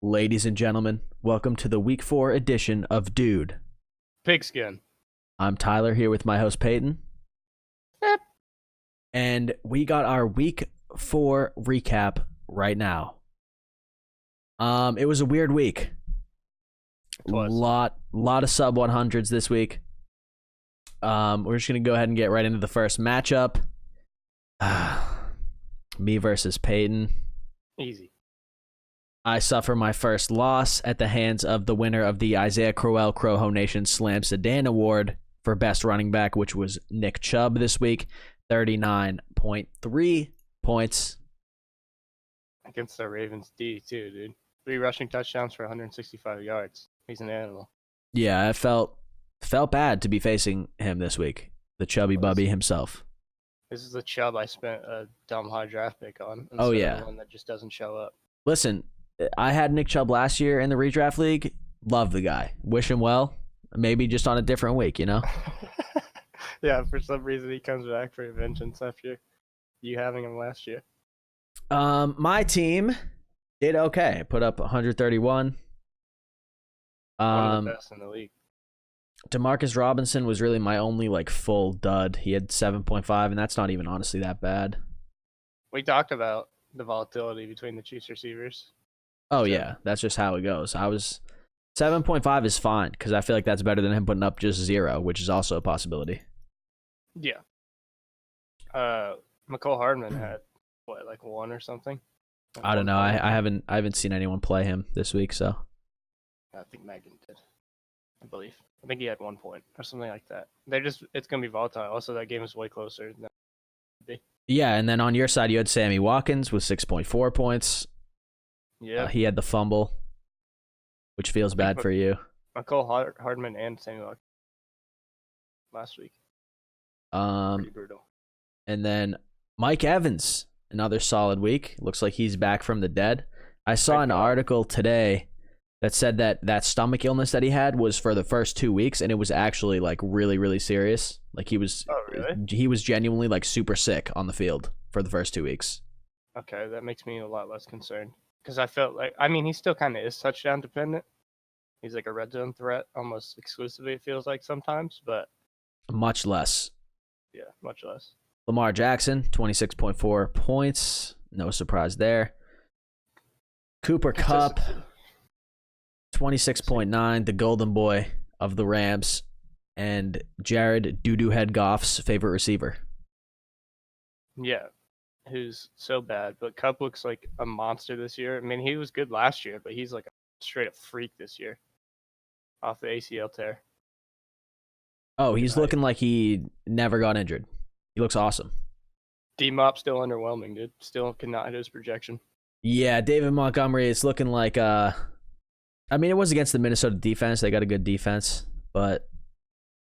Ladies and gentlemen, welcome to the Week 4 edition of Dude. Pigskin. I'm Tyler here with my host Peyton. Yep. And we got our Week 4 recap right now. It was a weird week. Lot of sub 100s this week. We're just going to go ahead and get right into the first matchup. Me versus Peyton. Easy. I suffer my first loss at the hands of the winner of the Isaiah Crowell Croho Nation Slam Sedan Award for Best Running Back, which was Nick Chubb this week. 39.3 points. Against the Ravens D, too, dude. 3 rushing touchdowns for 165 yards. He's an animal. Yeah, I felt bad to be facing him this week. The chubby Bubby himself. This is the Chubb I spent a dumb high draft pick on. Oh, yeah. Of one that just doesn't show up. Listen, I had Nick Chubb last year in the redraft league. Love the guy. Wish him well. Maybe just on a different week, you know? Yeah, for some reason he comes back for vengeance after you having him last year. My team did okay. Put up 131. One of the best in the league. Demarcus Robinson was really my only full dud. He had 7.5, and that's not even honestly that bad. We talked about the volatility between the Chiefs receivers. Oh, yeah. That's just how it goes. 7.5 is fine because I feel like that's better than him putting up just 0, which is also a possibility. Yeah. McCole Hardman had, 1 or something? I don't know. I haven't seen anyone play him this week, so. I think Megan did, I believe. I think he had 1 point or something like that. It's going to be volatile. Also, that game is way closer than it would be. Yeah, and then on your side, you had Sammy Watkins with 6.4 points. Yeah. He had the fumble, which feels bad for you. McCole Hardman and Sammy Watkins last week. Pretty brutal. And then Mike Evans, another solid week. Looks like he's back from the dead. I saw an article today that said that stomach illness that he had was for the first 2 weeks, and it was actually really, really serious. He was, oh, really? He was genuinely super sick on the field for the first 2 weeks. Okay, that makes me a lot less concerned because I felt he still kind of is touchdown dependent. He's like a red zone threat almost exclusively. It feels like sometimes, but much less. Yeah, much less. Lamar Jackson, 26.4 points. No surprise there. Cooper Kupp, 26.9, the golden boy of the Rams, and Jared Doo-Doo Head Goff's favorite receiver. Yeah, who's so bad, but Kupp looks like a monster this year. I mean, he was good last year, but he's like a straight up freak this year off the ACL tear. Oh, he's looking like he never got injured. He looks awesome. D-Mop still underwhelming, dude. Still cannot hit his projection. Yeah, David Montgomery, it's looking like it was against the Minnesota defense. They got a good defense, but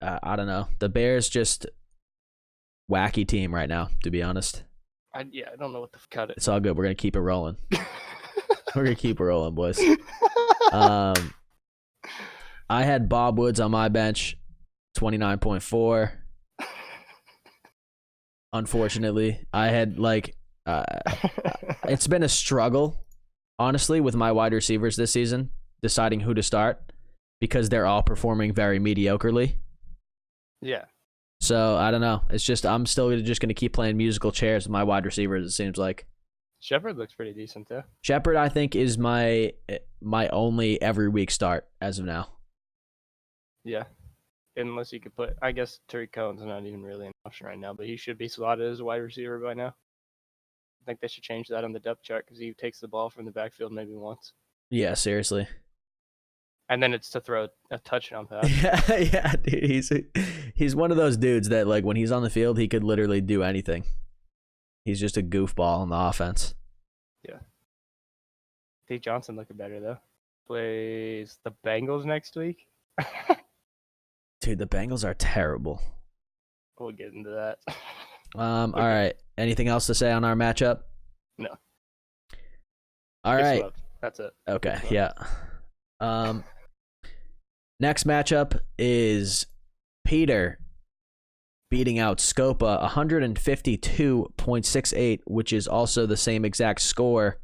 I don't know. The Bears just wacky team right now, to be honest. I don't know what to cut it. It's all good. We're going to keep it rolling. We're going to keep it rolling, boys. I had Bob Woods on my bench, 29.4. Unfortunately, I had it's been a struggle, honestly, with my wide receivers this season, deciding who to start because they're all performing very mediocrely. Yeah. So I don't know. It's just I'm still just going to keep playing musical chairs with my wide receivers. It seems like Shepard looks pretty decent too. Shepard, I think, is my only every week start as of now. Yeah. Unless you could put, I guess Tariq Cohen's not even really an option right now, but he should be slotted as a wide receiver by now. I think they should change that on the depth chart because he takes the ball from the backfield maybe once. Yeah, seriously. And then it's to throw a touchdown pass. Yeah, dude. He's one of those dudes that when he's on the field, he could literally do anything. He's just a goofball on the offense. Yeah. Dave Johnson looking better though. Plays the Bengals next week. Dude, the Bengals are terrible. We'll get into that. All right. Anything else to say on our matchup? No. All right. That's it. Okay. Yeah. Next matchup is Peter beating out Scopa 152.68, which is also the same exact score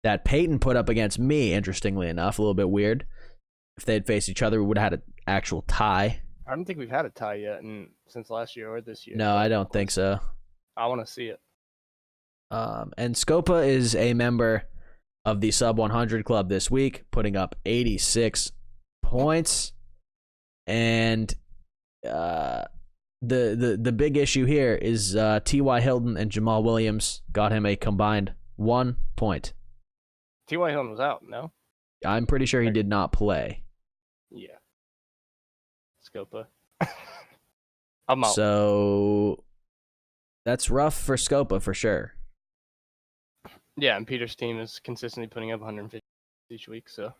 that Peyton put up against me, interestingly enough. A little bit weird. If they had faced each other, we would have had an actual tie. I don't think we've had a tie yet since last year or this year. No, I don't think so. I want to see it. And Scopa is a member of the Sub 100 Club this week, putting up 86 points. And the big issue here is T.Y. Hilton and Jamal Williams got him a combined 1 point. T.Y. Hilton was out, no? I'm pretty sure he did not play. Yeah. Scopa. I'm out. So that's rough for Scopa for sure. Yeah, and Peter's team is consistently putting up 150 each week, so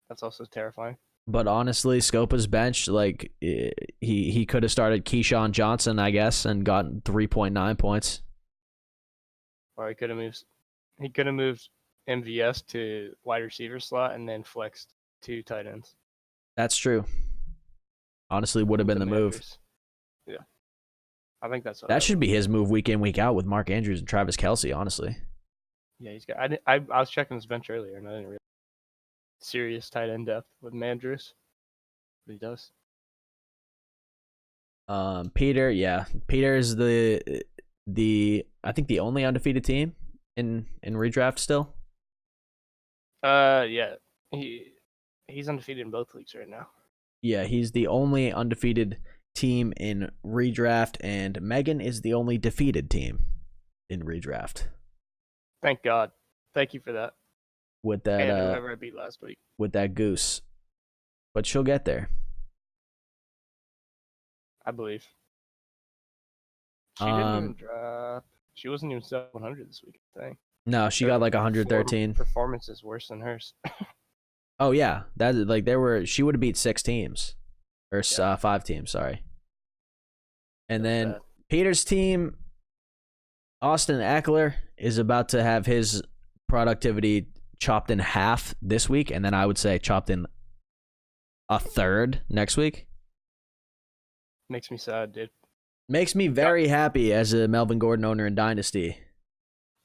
that's also terrifying. But honestly, Scopa's bench, like, he could have started Keyshawn Johnson, I guess, and gotten 3.9 points. Or he could have moved MVS to wide receiver slot and then flexed 2 tight ends. That's true. Honestly, would have been the move. Yeah. I think that's what that should be his move week in, week out with Mark Andrews and Travis Kelce, honestly. Yeah, he's got. I was checking his bench earlier, and I didn't realize serious tight end depth with Andrews. But he does. Peter is the I think the only undefeated team in redraft still. Yeah, he's undefeated in both leagues right now. Yeah, he's the only undefeated team in redraft, and Megan is the only defeated team in redraft. Thank God. Thank you for that. With that, and whoever I beat last week. With that goose, but she'll get there. I believe. She didn't even drop. She wasn't even 700 this week, I think. No, she got like 113. Performance is worse than hers. Oh yeah, that like she would have beat 6 teams, or 5 teams. Sorry. And then bad. Peter's team, Austin Eckler, is about to have his productivity chopped in half this week, and then I would say chopped in a third next week. Makes me sad, dude. Makes me very happy as a Melvin Gordon owner in Dynasty.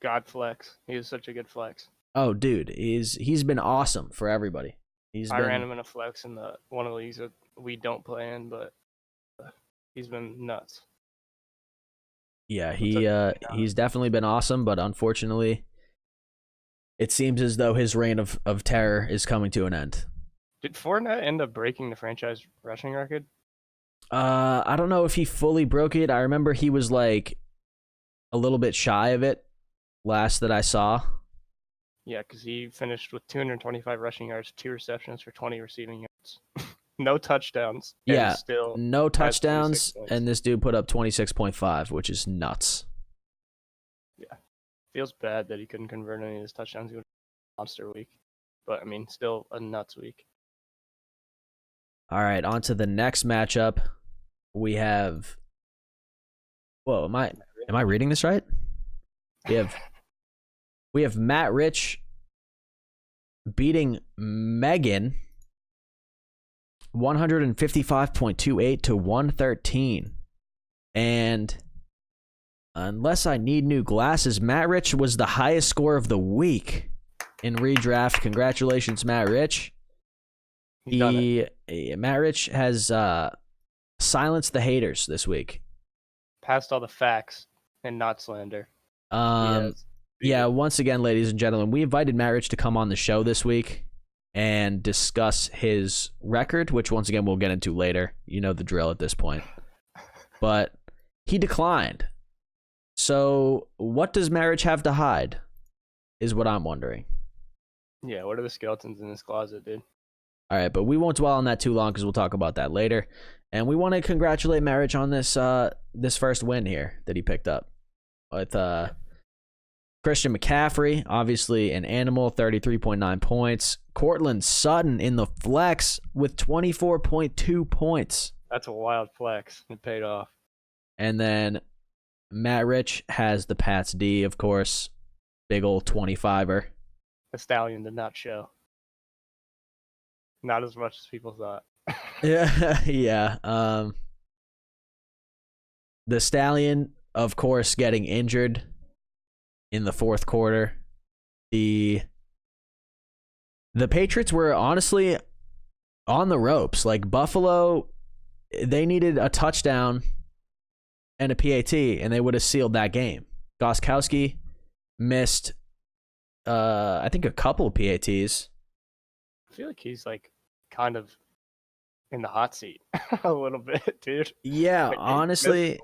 God flex. He is such a good flex. Oh, dude, he's been awesome for everybody. I ran him in a flex in one of the leagues that we don't play in, but he's been nuts. Yeah, he's definitely been awesome, but unfortunately, it seems as though his reign of terror is coming to an end. Did Fournette end up breaking the franchise rushing record? I don't know if he fully broke it. I remember he was like a little bit shy of it last that I saw. Yeah, because he finished with 225 rushing yards, 2 receptions for 20 receiving yards. No touchdowns. Yeah, still no touchdowns, and this dude put up 26.5, which is nuts. Yeah. Feels bad that he couldn't convert any of his touchdowns. It was a monster week. But, I mean, still a nuts week. All right, on to the next matchup. We have... Whoa, am I reading this right? We have Matt Rich beating Megan 155.28 to 113. And unless I need new glasses, Matt Rich was the highest score of the week in redraft. Congratulations, Matt Rich. Matt Rich has silenced the haters this week. Passed all the facts and not slander. Yeah, once again, ladies and gentlemen, we invited Matt Rich to come on the show this week and discuss his record, which once again we'll get into later. You know the drill at this point. But he declined. So what does Matt Rich have to hide is what I'm wondering. Yeah, what are the skeletons in his closet, dude? All right, but we won't dwell on that too long because we'll talk about that later. And we want to congratulate Matt Rich on this first win here that he picked up with Christian McCaffrey, obviously an animal, 33.9 points. Cortland Sutton in the flex with 24.2 points. That's a wild flex. It paid off. And then Matt Rich has the Pats D, of course. Big old 25er. The Stallion did not show. Not as much as people thought. Yeah. The Stallion, of course, getting injured in the fourth quarter. The the Patriots were honestly on the ropes. Like Buffalo, they needed a touchdown and a PAT, and they would have sealed that game. Gostkowski missed, I think, a couple of PATs. I feel like he's like kind of in the hot seat a little bit, dude. Yeah, Like, honestly,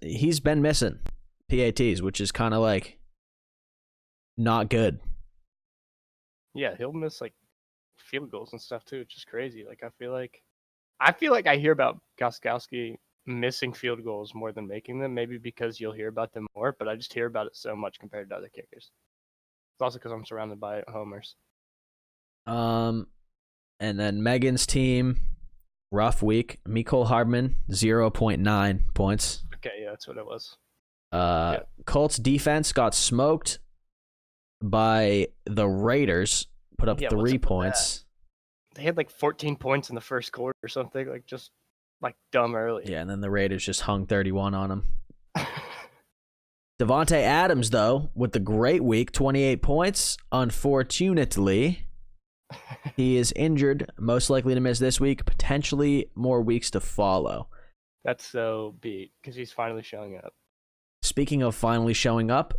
he's been missing PATs, which is kind of like not good. Yeah, he'll miss like field goals and stuff too, which is crazy. Like I feel like I hear about Gostkowski missing field goals more than making them, maybe because you'll hear about them more, but I just hear about it so much compared to other kickers. It's also because I'm surrounded by homers. And then Megan's team, rough week. Mecole Hardman, 0.9 points. Okay, yeah, that's what it was. Colts defense got smoked by the Raiders, put up 3 points. They had like 14 points in the first quarter or something, like just like dumb early. Yeah, and then the Raiders just hung 31 on them. Devontae Adams, though, with the great week, 28 points. Unfortunately, he is injured, most likely to miss this week, potentially more weeks to follow. That's so beat, because he's finally showing up. Speaking of finally showing up,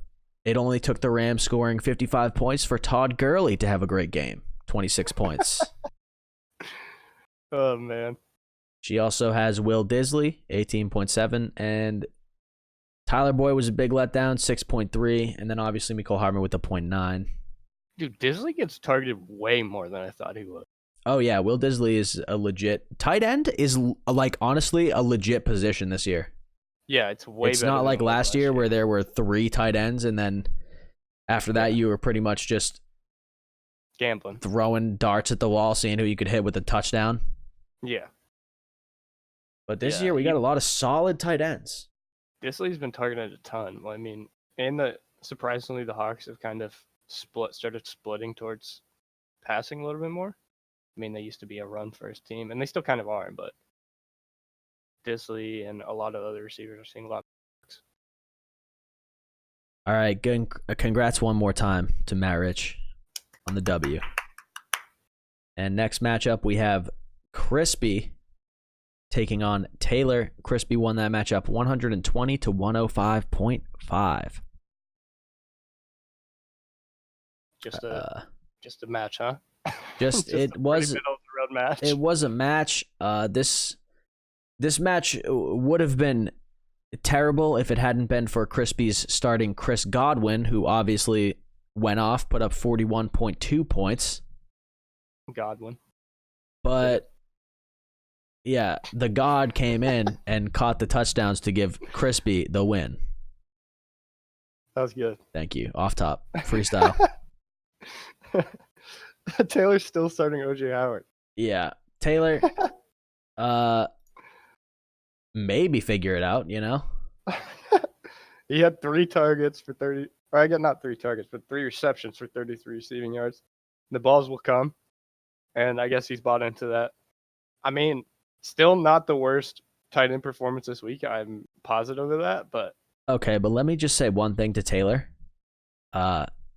it only took the Rams scoring 55 points for Todd Gurley to have a great game. 26 points. Oh, man. She also has Will Disley, 18.7, and Tyler Boyd was a big letdown, 6.3, and then obviously Mecole Hardman with a 0.9. Dude, Disley gets targeted way more than I thought he would. Oh, yeah, Will Disley is a legit... Tight end is, like, honestly, a legit position this year. Yeah, it's way better. It's not like last year where there were 3 tight ends, and then after that you were pretty much just... gambling. Throwing darts at the wall, seeing who you could hit with a touchdown. Yeah. But this year we got a lot of solid tight ends. Disley's been targeted a ton. Well, I mean, surprisingly, the Hawks have kind of started splitting towards passing a little bit more. I mean, they used to be a run-first team, and they still kind of are, but Disley and a lot of other receivers are seeing a lot of Hawks. All right, good. Congrats one more time to Matt Rich on the W. And next matchup, we have Crispy taking on Taylor. Crispy won that matchup 120 to 105.5. Just a match, huh? Just it was middle of the road match. It was a match. This match would have been terrible if it hadn't been for Crispy's starting Chris Godwin, who obviously went off, put up 41.2 points. Godwin. But yeah, the God came in and caught the touchdowns to give Crispy the win. That was good. Thank you. Off top. Freestyle. Taylor's still starting OJ Howard. Yeah. Taylor, maybe figure it out, you know? He had 3 targets for 30, or I got not 3 targets, but 3 receptions for 33 receiving yards. The balls will come, and I guess he's bought into that. I mean, still not the worst tight end performance this week. I'm positive of that, but... Okay, but let me just say one thing to Taylor.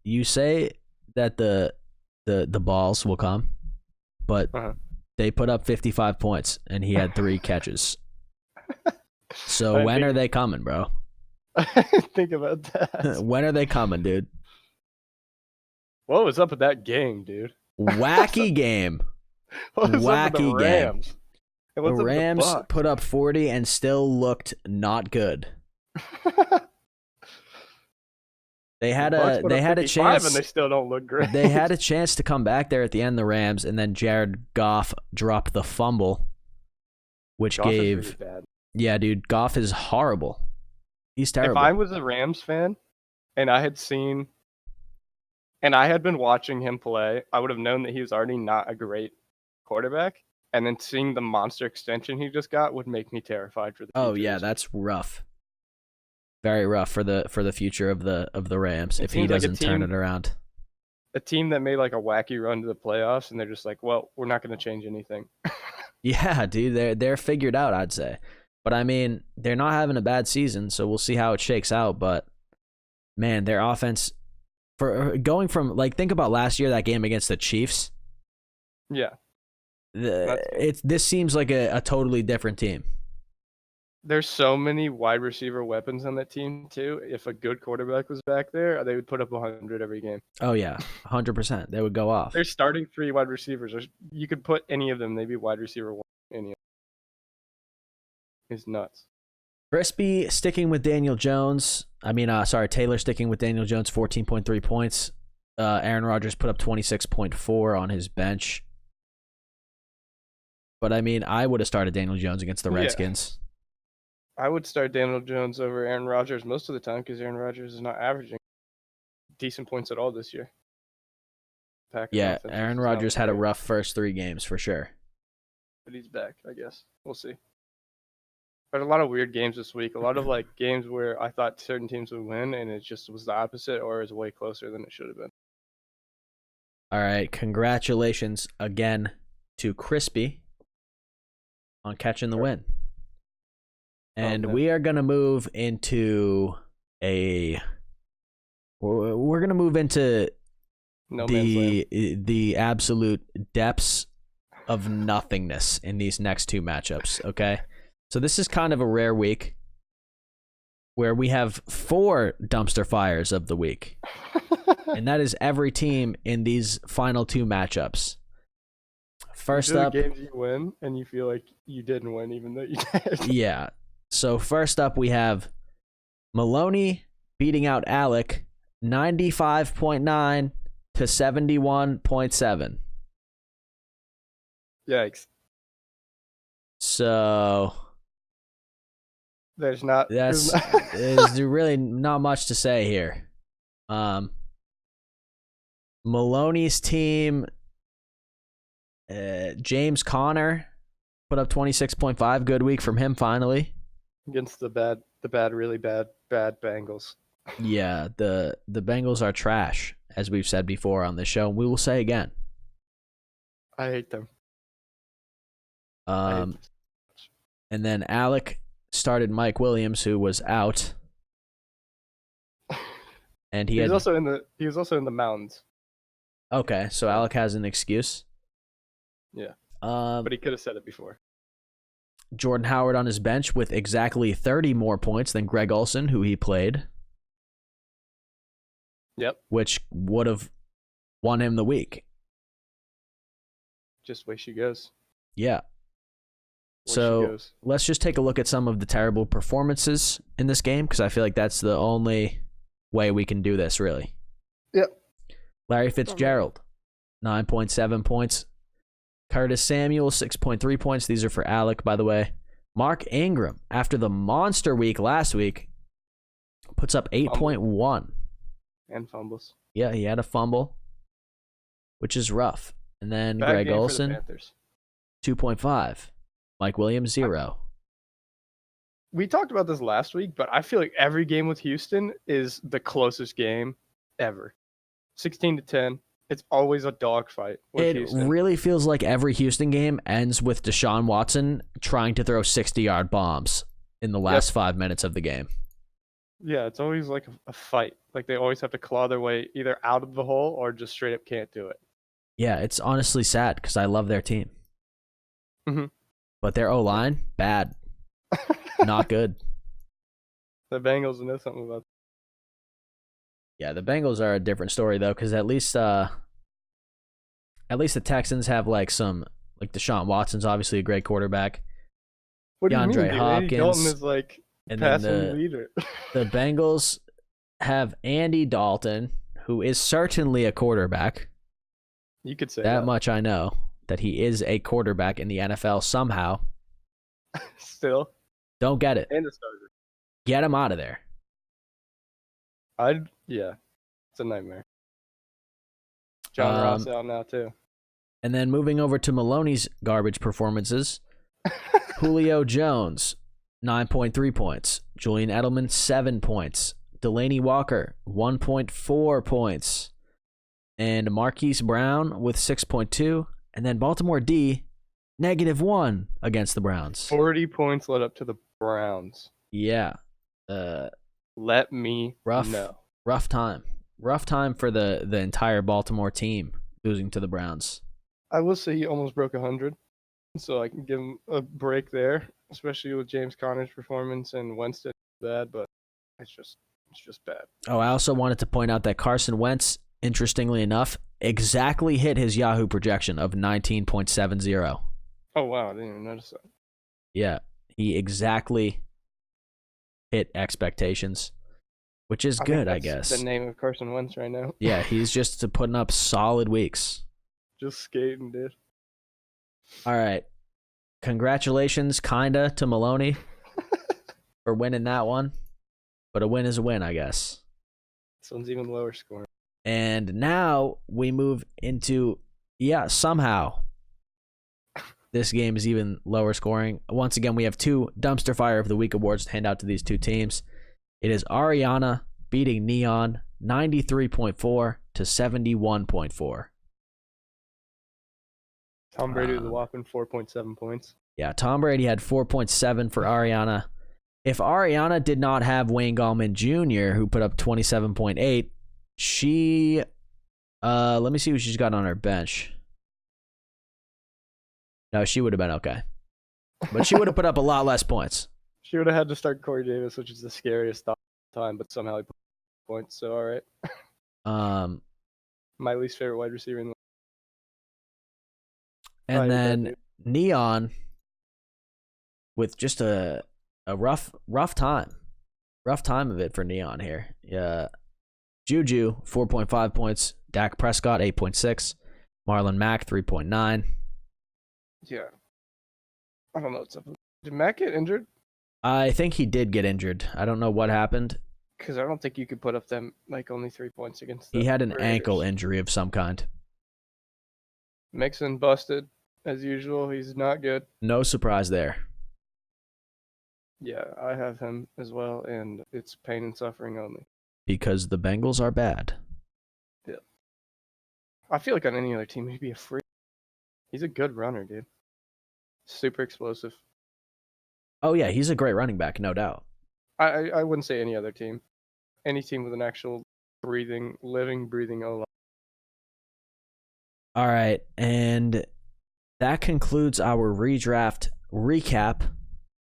You say that the balls will come, but they put up 55 points, and he had 3 catches. So when are they coming, bro? Think about that. When are they coming, dude? What was up with that game, dude? Wacky game. Wacky game. The Rams put up 40 and still looked not good. They had a chance, and they still don't look great. They had a chance to come back there at the end, the Rams, and then Jared Goff dropped the fumble, which Goff gave. Is really bad. Yeah, dude, Goff is horrible. He's terrible. If I was a Rams fan, and I had been watching him play, I would have known that he was already not a great quarterback. And then seeing the monster extension he just got would make me terrified for the future. Oh yeah, that's rough. Very rough for the future of the Rams if he doesn't turn it around. A team that made like a wacky run to the playoffs, and they're just like, well, we're not going to change anything. Yeah, dude, they're figured out, I'd say. But I mean, they're not having a bad season, so we'll see how it shakes out. But man, their offense For going from think about last year, that game against the Chiefs. Yeah. This seems like a totally different team. There's so many wide receiver weapons on that team too. If a good quarterback was back there, they would put up 100 every game. Oh yeah, 100%. They would go off. They're starting 3 wide receivers. You could put any of them. They'd be wide receiver 1. Any of them. It's nuts. Crispy sticking with Daniel Jones. Taylor sticking with Daniel Jones, 14.3 points. Aaron Rodgers put up 26.4 on his bench. But I would have started Daniel Jones against the Redskins. Yeah. I would start Daniel Jones over Aaron Rodgers most of the time because Aaron Rodgers is not averaging decent points at all this year. Aaron Rodgers had a rough first 3 games for sure. But he's back, I guess. We'll see. But a lot of weird games this week. A lot of games where I thought certain teams would win and it just was the opposite or is way closer than it should have been. All right, congratulations again to Crispy on catching the win. And we are going to move into the absolute depths of nothingness in these next 2 matchups, okay? So this is kind of a rare week where we have 4 dumpster fires of the week. And that is every team in these final 2 matchups. First up, games you win and you feel like you didn't win even though you did. Yeah. So first up, we have Maloney beating out Alec 95.9 to 71.7. Yikes. So there's really not much to say here. Maloney's team, James Conner put up 26.5. Good week from him finally. Against the really bad Bengals. Yeah, the Bengals are trash, as we've said before on this show. We will say again. I hate them. And then Alec started Mike Williams, who was out. And he was also in the mountains. Okay, so Alec has an excuse. Yeah. But he could have said it before. Jordan Howard on his bench with exactly 30 more points than Greg Olsen, who he played. Yep. Which would have won him the week. Just way she goes. Yeah. So let's just take a look at some of the terrible performances in this game, because I feel like that's the only way we can do this, really. Yep. Larry Fitzgerald, 9.7 points. Curtis Samuel, 6.3 points. These are for Alec, by the way. Mark Ingram, after the monster week last week, puts up 8.1. And fumbles. Yeah, he had a fumble, which is rough. And then Greg Olsen, 2.5. Mike Williams, 0. We talked about this last week, but I feel like every game with Houston is the closest game ever. 16-10. It's always a dogfight. It really feels like every Houston game ends with Deshaun Watson trying to throw 60-yard bombs in the last 5 minutes of the game. Yeah, it's always like a fight. Like they always have to claw their way either out of the hole or just straight up can't do it. Yeah, it's honestly sad because I love their team. Mm-hmm. But their O-line, bad. Not good. The Bengals know something about that. Yeah, the Bengals are a different story though, because at least the Texans have some Deshaun Watson's obviously a great quarterback. What do you DeAndre mean? Hopkins. Andy Dalton is passing leader. The Bengals have Andy Dalton, who is certainly a quarterback. You could say that much. I know that he is a quarterback in the NFL somehow. Still, don't get it. And a starter. Get him out of there. It's a nightmare. John Ross out now too. And then moving over to Maloney's garbage performances, Julio Jones, 9.3 points. Julian Edelman, 7 points. Delaney Walker, 1.4 points. And Marquise Brown with 6.2. And then Baltimore D, -1 against the Browns. 40 points led up to the Browns. Yeah. Let me know. Rough time. rough time for the entire Baltimore team losing to the Browns. I will say he almost broke 100, so I can give him a break there, especially with James Conner's performance and Winston bad, but it's just bad. Oh, I also wanted to point out that Carson Wentz, interestingly enough, exactly hit his Yahoo projection of 19.70. Oh wow, I didn't even notice that. Yeah, he exactly hit expectations, which is good, I guess. The name of Carson Wentz right now. Yeah, he's just putting up solid weeks. Just skating, dude. All right. Congratulations, kinda, to Maloney for winning that one. But a win is a win, I guess. This one's even lower scoring. And now we move into, somehow this game is even lower scoring. Once again, we have 2 Dumpster Fire of the Week awards to hand out to these 2 teams. It is Ariana beating Neon 93.4 to 71.4. Tom Brady with a whopping 4.7 points. Yeah, Tom Brady had 4.7 for Ariana. If Ariana did not have Wayne Gallman Jr., who put up 27.8, she, let me see what she's got on her bench. No, she would have been okay. But she would have put up a lot less points. She would have had to start Corey Davis, which is the scariest time, but somehow he put points, so all right. My least favorite wide receiver in the league. And then Neon with just a rough time. Rough time of it for Neon here. Yeah. Juju, 4.5 points. Dak Prescott, 8.6. Marlon Mack, 3.9. Yeah. I don't know what's up. Did Mack get injured? I think he did get injured. I don't know what happened. Because I don't think you could put up them only 3 points against them. He had an ankle injury of some kind. Mixon busted, as usual. He's not good. No surprise there. Yeah, I have him as well, and it's pain and suffering only. Because the Bengals are bad. Yeah. I feel like on any other team, he'd be a freak. He's a good runner, dude. Super explosive. Oh, yeah, he's a great running back, no doubt. I wouldn't say any other team. Any team with an actual living, breathing O-line. All right, and that concludes our redraft recap.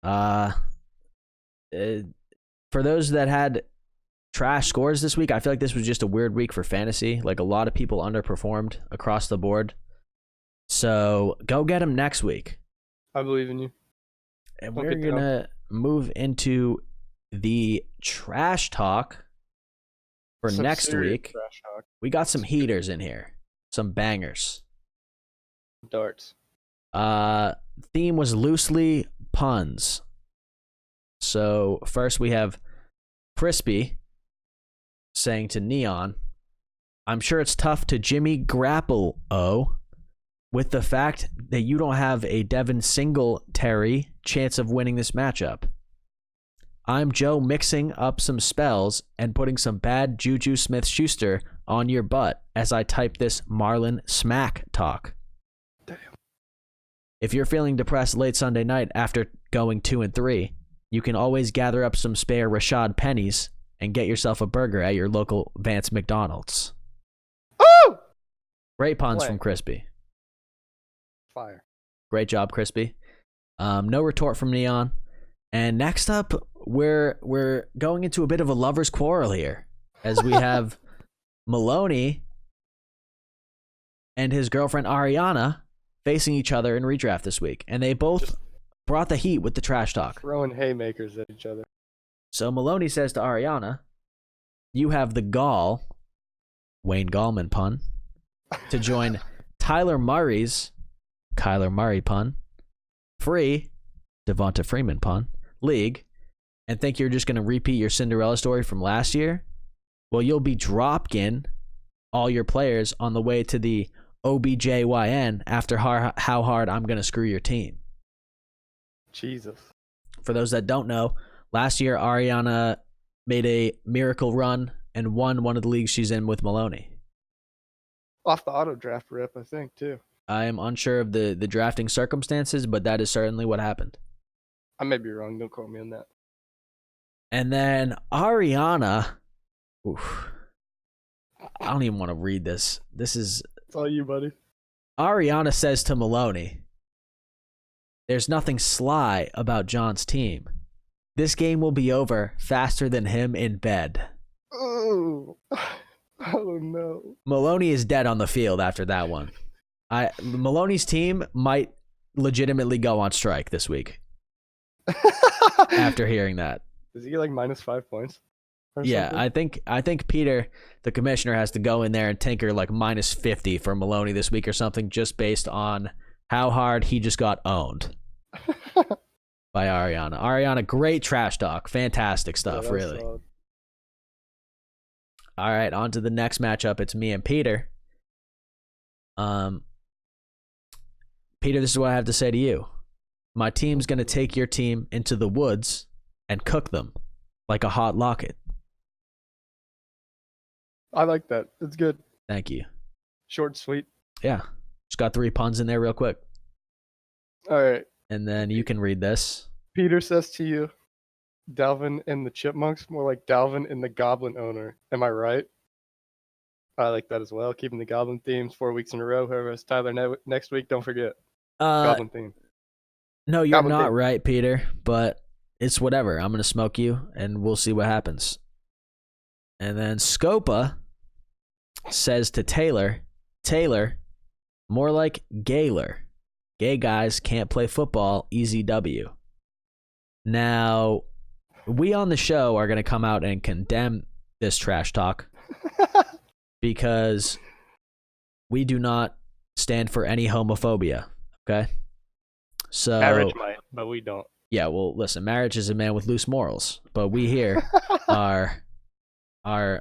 For those that had trash scores this week, I feel like this was just a weird week for fantasy. Like, a lot of people underperformed across the board. So go get them next week. I believe in you. And we're going to move into the trash talk for next week. Trash talk. We got some heaters in here. Some bangers. Darts. Theme was loosely puns. So first we have Crispy saying to Neon, I'm sure it's tough to Jimmy Grapple-O with the fact that you don't have a Devin Singletary chance of winning this matchup. I'm Joe mixing up some spells and putting some bad Juju Smith-Schuster on your butt as I type this Marlon smack talk. Damn. If you're feeling depressed late Sunday night after going 2-3, you can always gather up some spare Rashad pennies and get yourself a burger at your local Vance McDonald's. Oh! Great puns from Crispy. Fire. Great job, Crispy. No retort from Neon. And next up, we're going into a bit of a lover's quarrel here, as we have Maloney and his girlfriend Ariana facing each other in redraft this week, and they both brought the heat with the trash talk. Throwing haymakers at each other. So Maloney says to Ariana, you have the gall, Wayne Gallman pun, to join Tyler Murray's Kyler Murray pun, free Devonta Freeman pun, league, and think you're just going to repeat your Cinderella story from last year? Well, you'll be dropping all your players on the way to the OBJYN after how hard I'm going to screw your team. Jesus. For those that don't know, last year Ariana made a miracle run and won one of the leagues she's in with Maloney. Off the auto draft rip, I think, too. I am unsure of the drafting circumstances, but that is certainly what happened. I may be wrong. Don't quote me on that. And then Ariana, I don't even want to read this. This is It's all you, buddy. Ariana says to Maloney, "There's nothing sly about John's team. This game will be over faster than him in bed." Oh, oh no. Maloney is dead on the field after that one. Maloney's team might legitimately go on strike this week after hearing that. Does he get like -5 points? Yeah, something? I think Peter, the commissioner, has to go in there and tinker like -50 for Maloney this week or something, just based on how hard he just got owned by Ariana. Ariana, great trash talk, fantastic stuff, really. Solid. All right, on to the next matchup. It's me and Peter. Peter, this is what I have to say to you. My team's gonna take your team into the woods and cook them like a hot locket. I like that. It's good. Thank you. Short, sweet. Yeah, just got 3 puns in there real quick. All right. And then you can read this. Peter says to you, Dalvin and the Chipmunks, more like Dalvin and the Goblin owner. Am I right? I like that as well. Keeping the Goblin themes 4 weeks in a row. Whoever has Tyler next week, don't forget. Goblin theme. No, you're Goblin not theme. right, Peter, but it's whatever. I'm going to smoke you, and we'll see what happens. And then Scopa says to Taylor, more like Gaylor. Gay guys can't play football, easy W. Now, we on the show are going to come out and condemn this trash talk because we do not stand for any homophobia, okay? So Marriage might, but we don't. Yeah, well, listen, marriage is a man with loose morals, but we here are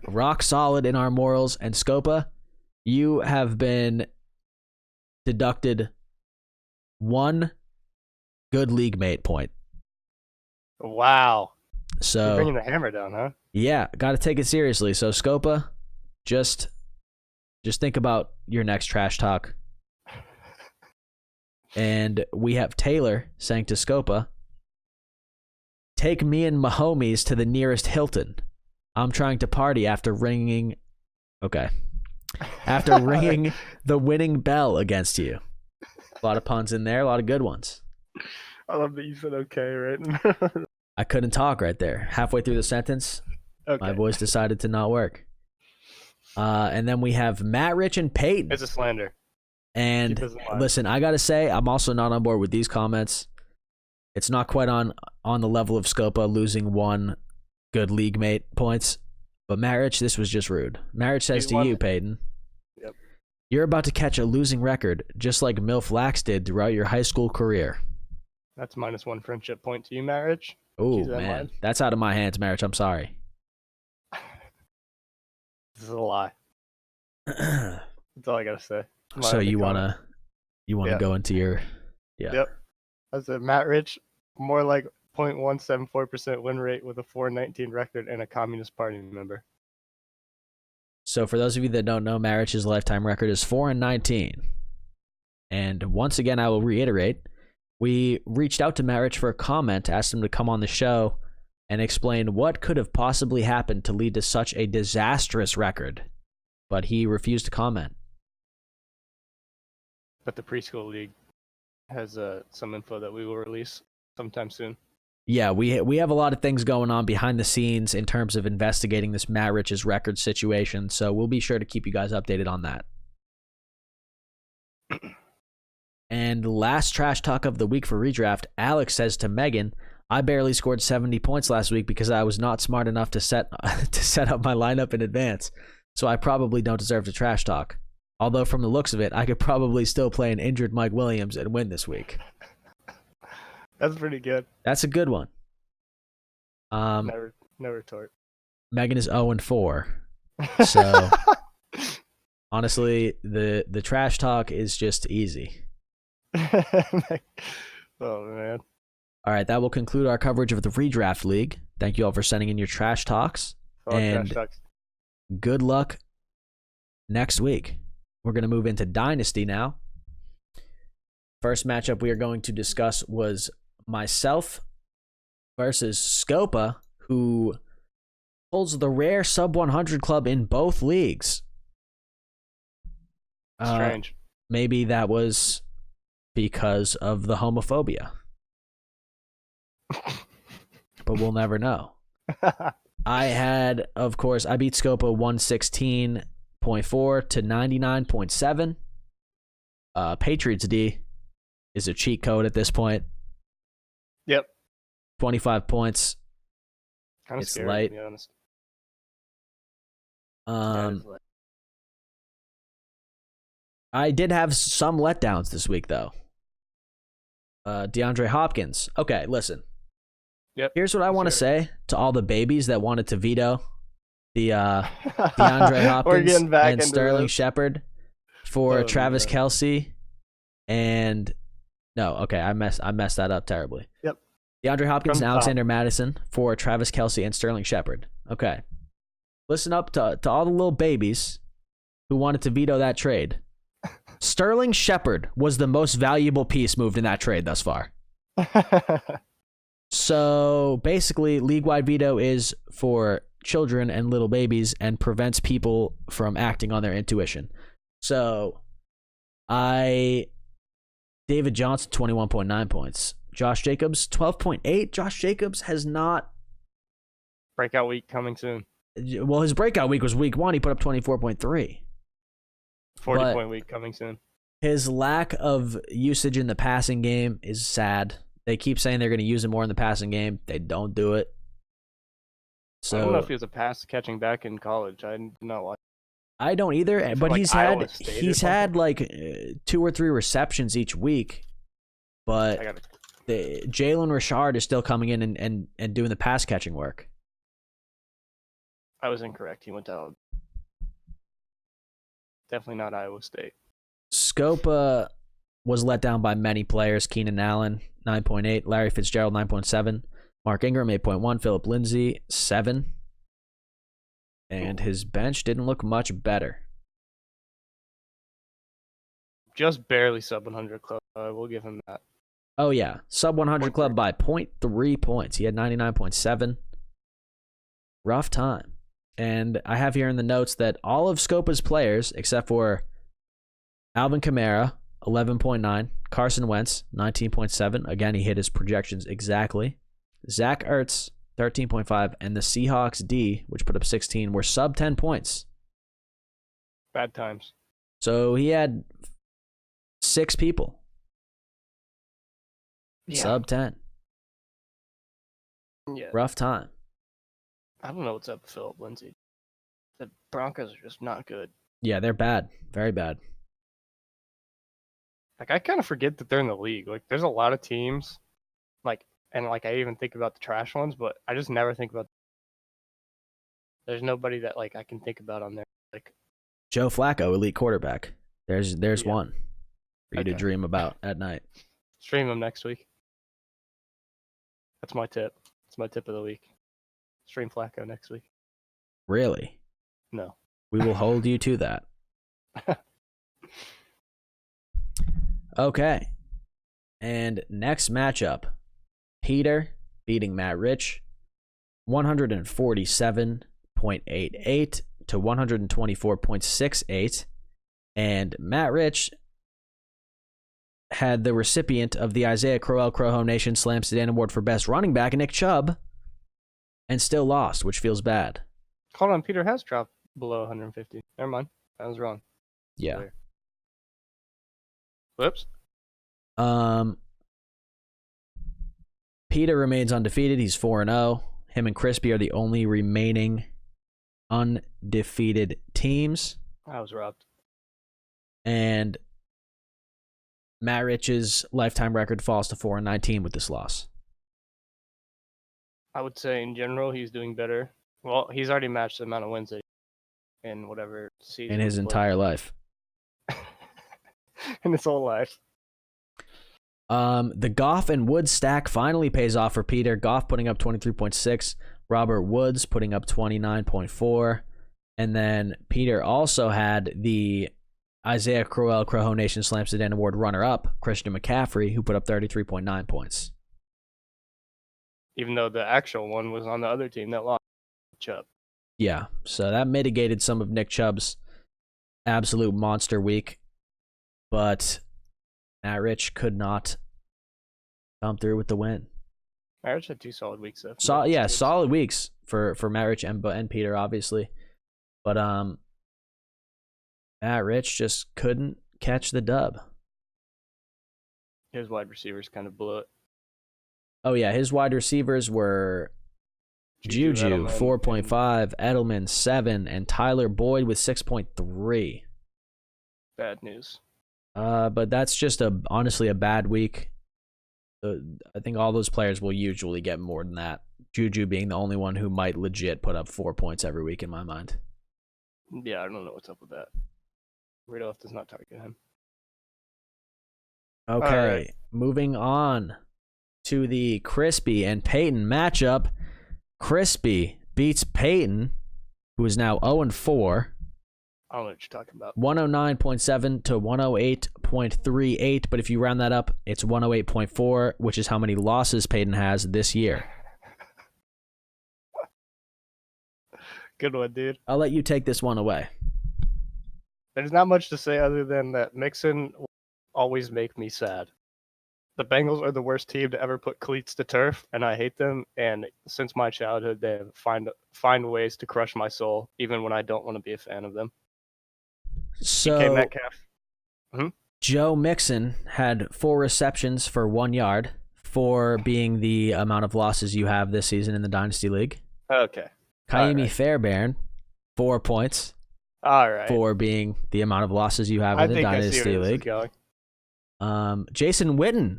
rock solid in our morals, and Scopa, you have been deducted 1 good league mate point. Wow. So you're bringing the hammer down, huh? Yeah, got to take it seriously. So Scopa, just think about your next trash talk. And we have Taylor saying to Scopa, "Take me and my homies to the nearest Hilton. I'm trying to party after ringing the winning bell against you." A lot of puns in there, a lot of good ones. I love that you said okay, right? I couldn't talk right there. Halfway through the sentence, Okay. my voice decided to not work. And then we have Matt, Rich, and Peyton. It's a slander. And listen, I got to say, I'm also not on board with these comments. It's not quite on the level of Scopa losing 1 good league mate points. But Marriage, this was just rude. Marriage says to you, Peyton, Yep. "You're about to catch a losing record, just like Milf Lax did throughout your high school career." That's -1 friendship point to you, Marriage. Oh, Keep that in man. mind. That's out of my hands, Marriage. I'm sorry. This is a lie. That's all I gotta say. So you wanna Yeah. go into your Yep. I said Matt Rich, more like 0.174% win rate with a 4-19 record and a Communist Party member. So for those of you that don't know, Marich's lifetime record is 4-19. And once again, I will reiterate, we reached out to Marich for a comment, asked him to come on the show and explain what could have possibly happened to lead to such a disastrous record. But he refused to comment. But the preschool league has some info that we will release sometime soon. Yeah, we have a lot of things going on behind the scenes in terms of investigating this Matt Rich's record situation, so we'll be sure to keep you guys updated on that. And last trash talk of the week for redraft, Alex says to Megan, "I barely scored 70 points last week because I was not smart enough to set up my lineup in advance, so I probably don't deserve to trash talk. Although from the looks of it, I could probably still play an injured Mike Williams and win this week." That's pretty good. That's a good one. No retort. Megan is 0-4. So honestly, the trash talk is just easy. Oh man. All right, that will conclude our coverage of the redraft league. Thank you all for sending in your trash talks. And trash talks. good luck next week. We're going to move into Dynasty now. First matchup we are going to discuss was myself versus Scopa, who holds the rare sub 100 club in both leagues. Strange. Maybe that was because of the homophobia. But we'll never know. I had, of course, I beat Scopa 116.4 to 99.7. Patriots D is a cheat code at this point. Yep. 25 points. Kind of It's scary, light. to be honest. Um, I did have some letdowns this week, though. DeAndre Hopkins. Okay, listen. Yep. Here's what I want to say to all the babies that wanted to veto the DeAndre Hopkins and Sterling Shepard for Travis Kelce. And no, okay, I messed that up terribly. Yep. DeAndre Hopkins and Alexander Madison for Travis Kelce and Sterling Shepard. Okay. Listen up to all the little babies who wanted to veto that trade. Sterling Shepard was the most valuable piece moved in that trade thus far. So basically, league-wide veto is for children and little babies and prevents people from acting on their intuition. So David Johnson, 21.9 points. Josh Jacobs, 12.8. Josh Jacobs has not... Breakout week coming soon. Well, his breakout week was week 1. He put up 24.3. 40-point week coming soon. His lack of usage in the passing game is sad. They keep saying they're going to use him more in the passing game. They don't do it. So I don't know if he was a pass catching back in college. I do not watch. I don't either, but like he's had like 2 or 3 receptions each week. But Jalen Richard is still coming in and doing the pass catching work. I was incorrect. He went to definitely not Iowa State. Scopa was let down by many players. Keenan Allen, 9.8. Larry Fitzgerald, 9.7. Mark Ingram, 8.1. Philip Lindsay, 7. And his bench didn't look much better. Just barely sub 100 club. We'll give him that. Oh, yeah. Sub 100 club by 0.3 points. He had 99.7. Rough time. And I have here in the notes that all of Scopa's players, except for Alvin Kamara, 11.9. Carson Wentz, 19.7. Again, he hit his projections exactly. Zach Ertz, 13.5. And the Seahawks D, which put up 16, were sub 10 points. Bad times. So he had 6 people. Yeah. Sub 10. Yeah. Rough time. I don't know what's up with Philip Lindsay. The Broncos are just not good. Yeah, they're bad. Very bad. Like, I kind of forget that they're in the league. Like, there's a lot of teams, and I even think about the trash ones, but I just never think about. There's nobody that I can think about on there. Like Joe Flacco, elite quarterback. There's one for you to dream about at night. Stream him next week. That's my tip. It's my tip of the week. Stream Flacco next week. Really? No. We will hold you to that. Okay. And next matchup. Peter beating Matt Rich 147.88 to 124.68. And Matt Rich had the recipient of the Isaiah Crowell Crowhome Nation Slam Sedan Award for Best Running Back, Nick Chubb, and still lost, which feels bad. Hold on, Peter has dropped below 150. Never mind. I was wrong. Yeah. Whoops. Peter remains undefeated. He's 4-0. Him and Crispy are the only remaining undefeated teams. I was robbed. And Matt Rich's lifetime record falls to 4-19 with this loss. I would say in general he's doing better. Well, he's already matched the amount of wins that in whatever season. In his entire life. In his whole life. The Goff and Woods stack finally pays off for Peter. Goff putting up 23.6. Robert Woods putting up 29.4. And then Peter also had the Isaiah Crowell Crowhome Nation Slam Sedan Award runner-up, Christian McCaffrey, who put up 33.9 points. Even though the actual one was on the other team that lost, Chubb. Yeah, so that mitigated some of Nick Chubb's absolute monster week. but Matt Rich could not come through with the win. Matt Rich had 2 solid weeks though. Solid weeks for Matt Rich and Peter, obviously. But Matt Rich just couldn't catch the dub. His wide receivers kind of blew it. Oh yeah, his wide receivers were Juju 4.5, Edelman 7, and Tyler Boyd with 6.3. Bad news. But that's just honestly a bad week. I think all those players will usually get more than that. Juju being the only one who might legit put up 4 points every week in my mind. Yeah, I don't know what's up with that. Rudolph does not target him. Okay, right. Moving on to the Crispy and Peyton matchup. Crispy beats Peyton, who is now 0-4. I don't know what you're talking about. 109.7 to 108.38, but if you round that up, it's 108.4, which is how many losses Peyton has this year. Good one, dude. I'll let you take this one away. There's not much to say other than that Mixon will always make me sad. The Bengals are the worst team to ever put cleats to turf, and I hate them. And since my childhood, they have find ways to crush my soul, even when I don't want to be a fan of them. So, DK Metcalf. Joe Mixon had 4 receptions for 1 yard, 4 being the amount of losses you have this season in the Dynasty League. Okay. Kaimi Fairbairn, 4 points. All right. 4 being the amount of losses you have in the Dynasty League. Jason Witten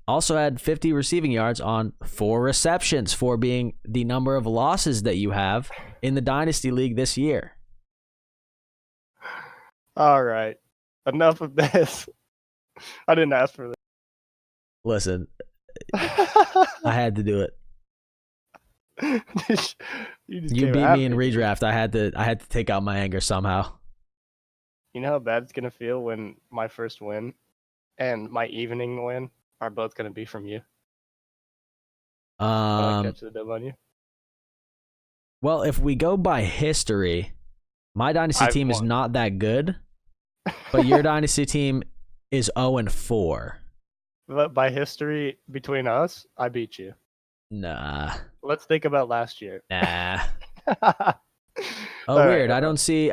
also had 50 receiving yards on 4 receptions, 4 being the number of losses that you have in the Dynasty League this year. All right. Enough of this. I didn't ask for this. Listen, I had to do it. You beat me in redraft. I had to take out my anger somehow. You know how bad it's gonna feel when my first win and my evening win are both gonna be from you. When I catch the dub on you. Well, if we go by history, my dynasty team is not that good, but your dynasty team is 0-4. But by history between us, I beat you. Nah. Let's think about last year. Nah. Weird. Right. I don't see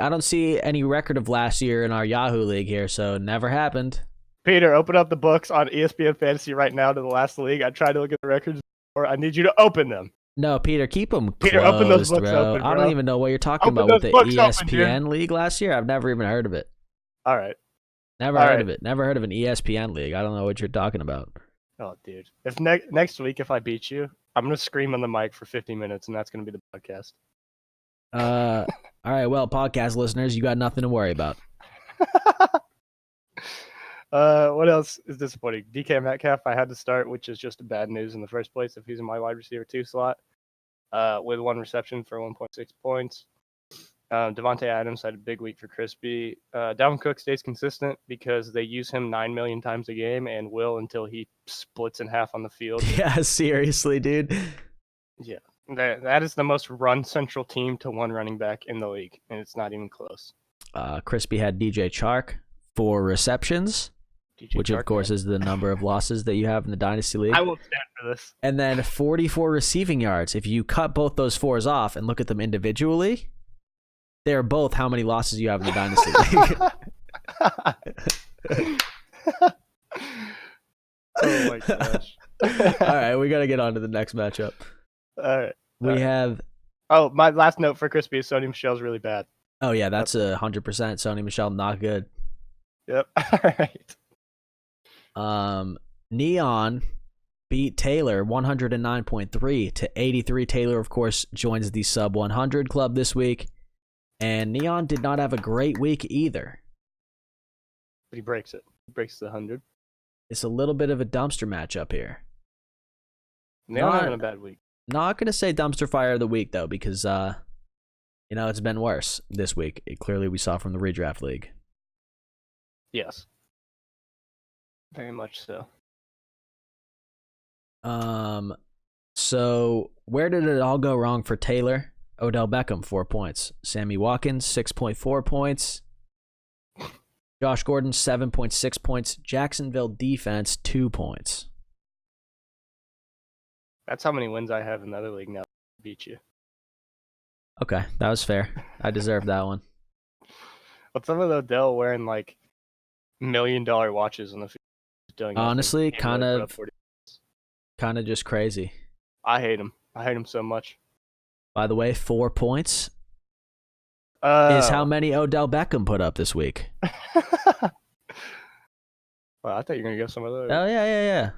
any record of last year in our Yahoo League here, so it never happened. Peter, open up the books on ESPN Fantasy right now to the last league. I tried to look at the records, or I need you to open them. No, Peter, keep them Peter, closed, open those books bro. open, bro. I don't even know what you're talking about with the ESPN League last year. I've never even heard of it. All right. Never heard of it. Never heard of an ESPN League. I don't know what you're talking about. Oh, dude. If next week, if I beat you, I'm going to scream on the mic for 50 minutes, and that's going to be the podcast. All right. Well, podcast listeners, you got nothing to worry about. What else is disappointing? DK Metcalf, I had to start, which is just bad news in the first place if he's in my wide receiver 2 slot, with 1 reception for 1.6 points. Devontae Adams had a big week for Crispy. Dalvin Cook stays consistent because they use him 9 million times a game and will until he splits in half on the field. Yeah, seriously, dude. Yeah, that is the most run central team to 1 running back in the league, and it's not even close. Crispy had DJ Chark, 4 receptions, which of course is the number of losses that you have in the Dynasty League. I won't stand for this. And then 44 receiving yards. If you cut both those 4s off and look at them individually, they're both how many losses you have in the Dynasty League. Oh my gosh. All right, we got to get on to the next matchup. All right. We have... Oh, my last note for Crispy is Sony Michel's really bad. Oh, yeah, that's 100%. Sony Michel, not good. Yep. All right. Neon beat Taylor 109.3 to 83. Taylor, of course, joins the sub 100 club this week. And Neon did not have a great week either. But he breaks it. He breaks the 100. It's a little bit of a dumpster matchup here. Neon having a bad week. Not going to say dumpster fire of the week, though, because, it's been worse this week. Clearly, we saw from the redraft league. Yes. Very much so. So, where did it all go wrong for Taylor? Odell Beckham, 4 points. Sammy Watkins, 6.4 points. Josh Gordon, 7.6 points. Jacksonville defense, 2 points. That's how many wins I have in the other league now. Beat you. Okay, that was fair. I deserve that one. What's up with Odell wearing like $1 million watches on the field? Doing nothing? Honestly, Can't kind really put of up 40. just crazy. I hate him. I hate him so much. By the way, 4 points is how Oh. many Odell Beckham put up this week. Well, I thought you were gonna go some of those. Oh, yeah.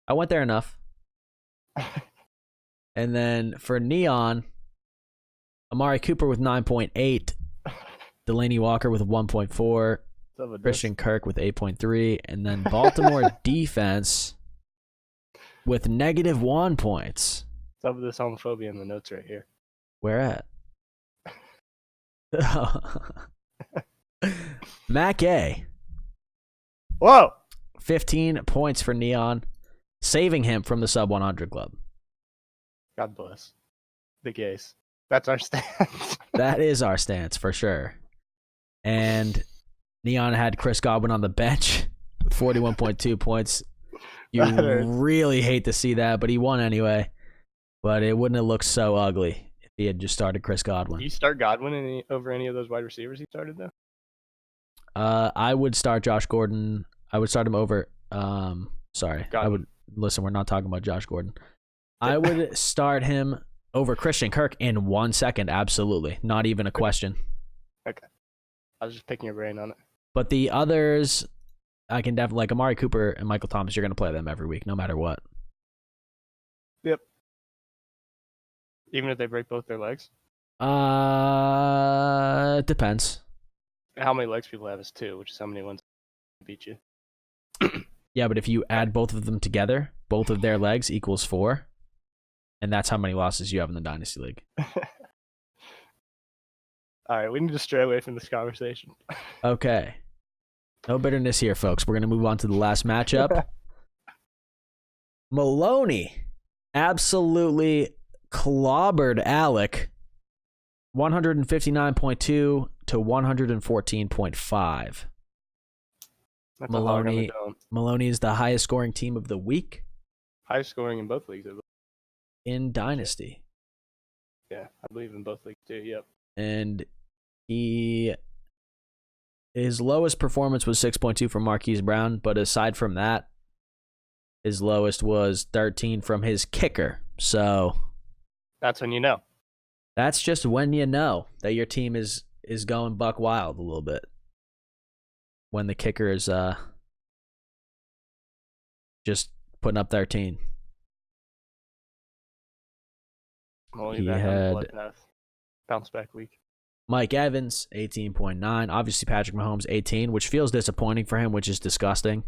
I went there enough. And then for Neon, Amari Cooper with 9.8, Delaney Walker with 1.4, Christian Kirk with 8.3, and then Baltimore defense with -1 points. Some of this homophobia in the notes right here. Where at? Mac A. Whoa! 15 points for Neon, saving him from the sub 100 club. God bless the gays. That's our stance. That is our stance for sure. And Neon had Chris Godwin on the bench with 41.2 points. You really hate to see that, but he won anyway. But it wouldn't have looked so ugly if he had just started Chris Godwin. Do you start Godwin over any of those wide receivers he started though? I would start Josh Gordon. I would start him over. Sorry, Godwin. I would listen. We're not talking about Josh Gordon. I would start him over Christian Kirk in 1 second. Absolutely, not even a question. Okay, I was just picking your brain on it. But the others, I can definitely like Amari Cooper and Michael Thomas. You're going to play them every week, no matter what. Yep. Even if they break both their legs. Depends. How many legs people have is 2, which is how many ones beat you. Yeah, but if you add both of them together, both of their legs equals 4. And that's how many losses you have in the Dynasty League. All right, we need to stray away from this conversation. Okay. No bitterness here, folks. We're going to move on to the last matchup. Maloney absolutely clobbered Alec. 159.2 to 114.5. That's a hog on the Maloney, dome. Maloney is the highest scoring team of the week Highest scoring in both leagues. in Dynasty. Yeah, I believe in both leagues too. Yep. And his lowest performance was 6.2 from Marquise Brown, but aside from that, his lowest was 13 from his kicker. So That's when you know. that's just when you know that your team is going buck wild a little bit. When the kicker is just putting up 13. Well, He back on had- the bloodbath. Bounce back week. Mike Evans, 18.9. Obviously, Patrick Mahomes, 18, which feels disappointing for him, which is disgusting.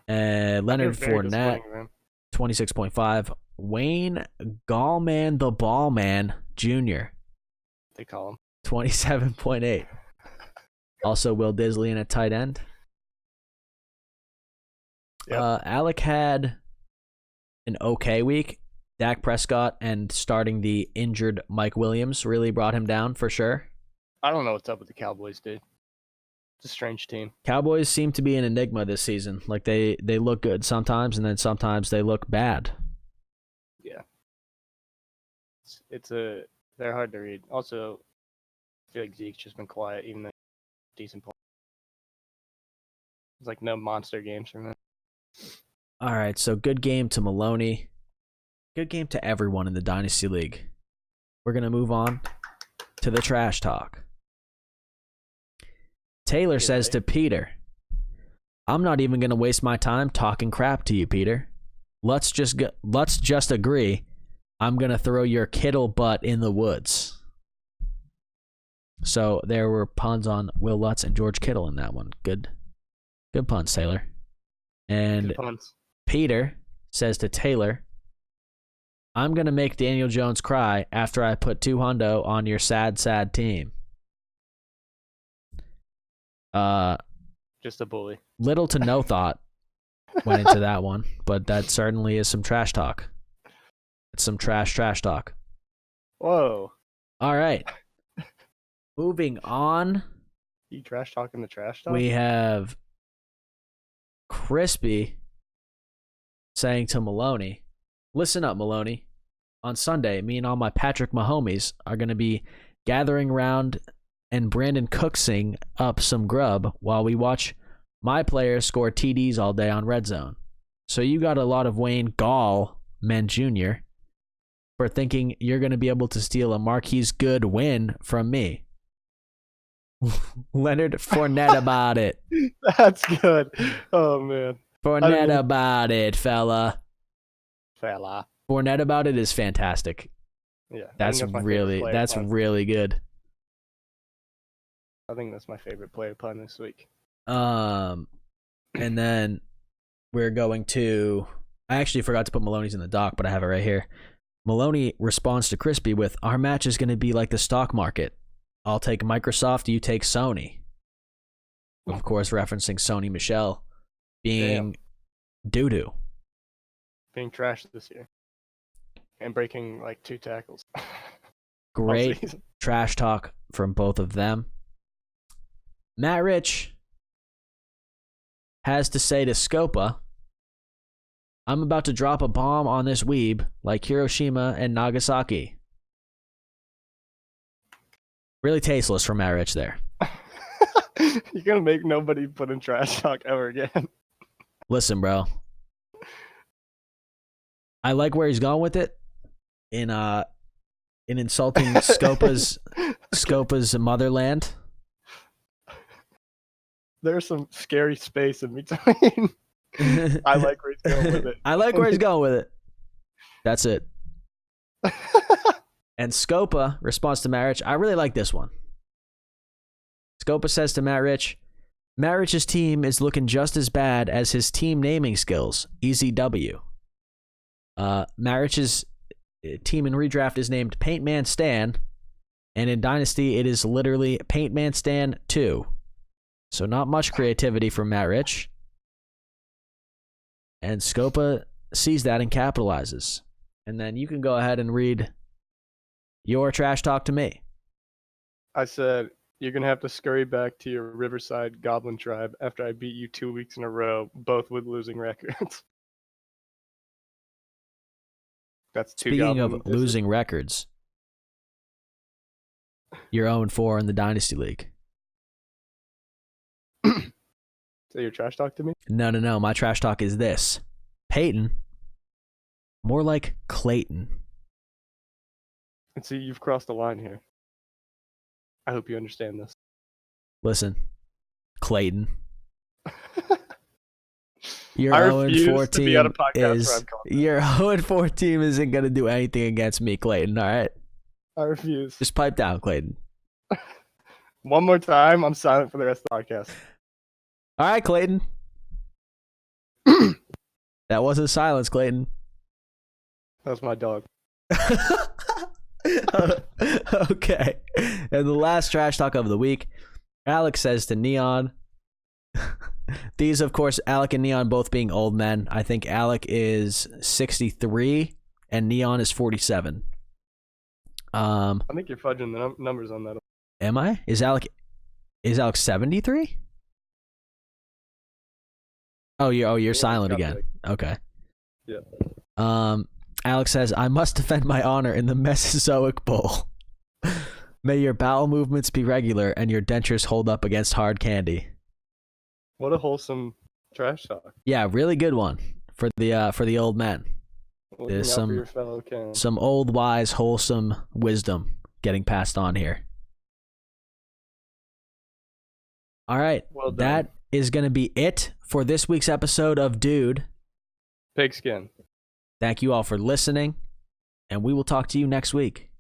Leonard Very Fournette, disappointing, man. 26.5. Wayne Gallman, the ball man, Jr., They call him. 27.8. Also, Will Disley in a tight end. Yep. Alec had an okay week. Dak Prescott and starting the injured Mike Williams really brought him down for sure. I don't know what's up with the Cowboys, dude. It's a strange team. Cowboys seem to be an enigma this season. Like they look good sometimes, and then sometimes they look bad. Yeah. They're hard to read. Also, I feel like Zeke's just been quiet, even though he's decent point. It's like no monster games from him. All right, so good game to Maloney. Good game to everyone in the Dynasty League. We're going to move on to the trash talk. Taylor says to Peter, I'm not even going to waste my time talking crap to you, Peter. Let's just agree I'm going to throw your Kittle butt in the woods. So there were puns on Will Lutz and George Kittle in that one. Good puns, Taylor. And Good puns. Peter says to Taylor, I'm going to make Daniel Jones cry after I put 2 hundo on your sad, sad team. Just a bully. Little to no thought went into that one, but that certainly is some trash talk. It's some trash talk. Whoa. All right. Moving on You trash talking the trash talk? We have Crispy saying to Maloney, listen up, Maloney. On Sunday, me and all my Patrick Mahomies are going to be gathering around and Brandon Cooksing up some grub while we watch my players score TDs all day on Red Zone. So you got a lot of Wayne Gallman Jr. for thinking you're going to be able to steal a Marquise Good win from me. Leonard Fournette about it. That's good. Oh, man. Fournette about it, fella. Fella. Fournette about it is fantastic. Yeah. That's really good. I think that's my favorite player pun this week. And then we're going to... I actually forgot to put Maloney's in the doc, but I have it right here. Maloney responds to Crispy with, our match is going to be like the stock market. I'll take Microsoft, you take Sony. Of course, referencing Sony Michel being doo-doo. Being trashed this year. And breaking like 2 tackles. Great trash talk from both of them. Matt Rich has to say to Scopa, I'm about to drop a bomb on this weeb like Hiroshima and Nagasaki. Really tasteless from Matt Rich there. You're going to make nobody put in trash talk ever again. Listen, bro. I like where he's going with it in insulting Scopa's motherland. There's some scary space in between. I like where he's going with it. I like where he's going with it. That's it. And Scopa responds to Matt Rich, I really like this one. Scopa says to Matt Rich, Matt Rich's team is looking just as bad as his team naming skills. Easy W. Matt Rich's team in redraft is named Paint Man Stan, and in Dynasty it is literally Paint Man Stan 2. So not much creativity from Matt Rich. And Scopa sees that and capitalizes. And then you can go ahead and read your trash talk to me. I said, you're going to have to scurry back to your Riverside Goblin tribe after I beat you 2 weeks in a row, both with losing records. That's 2 Speaking of losing records, you're 0-4 in the Dynasty League. So your trash talk to me? No. My trash talk is this. Peyton. More like Clayton. And see, you've crossed the line here. I hope you understand this. Listen, Clayton. Your I 0-4 to be on a team podcast is where I'm calling your 0-4 team isn't gonna do anything against me, Clayton. All right, I refuse. just pipe down, Clayton. One more time, I'm silent for the rest of the podcast. All right, Clayton. That wasn't silence, Clayton. That's my dog. Okay. And the last trash talk of the week, Alex says to Neon. These, of course, Alec and Neon both being old men. I think Alec is 63 and Neon is 47. I think you're fudging the numbers on that. Am I? Is Alec 73? Oh, you're silent again. Okay. Yeah. Alex says, I must defend my honor in the Mesozoic Bowl. May your bowel movements be regular and your dentures hold up against hard candy. What a wholesome trash talk. Yeah, really good one for the old men. There's some old, wise, wholesome wisdom getting passed on here. All right, well done. That is going to be it for this week's episode of Dude. Pigskin. Thank you all for listening, and we will talk to you next week.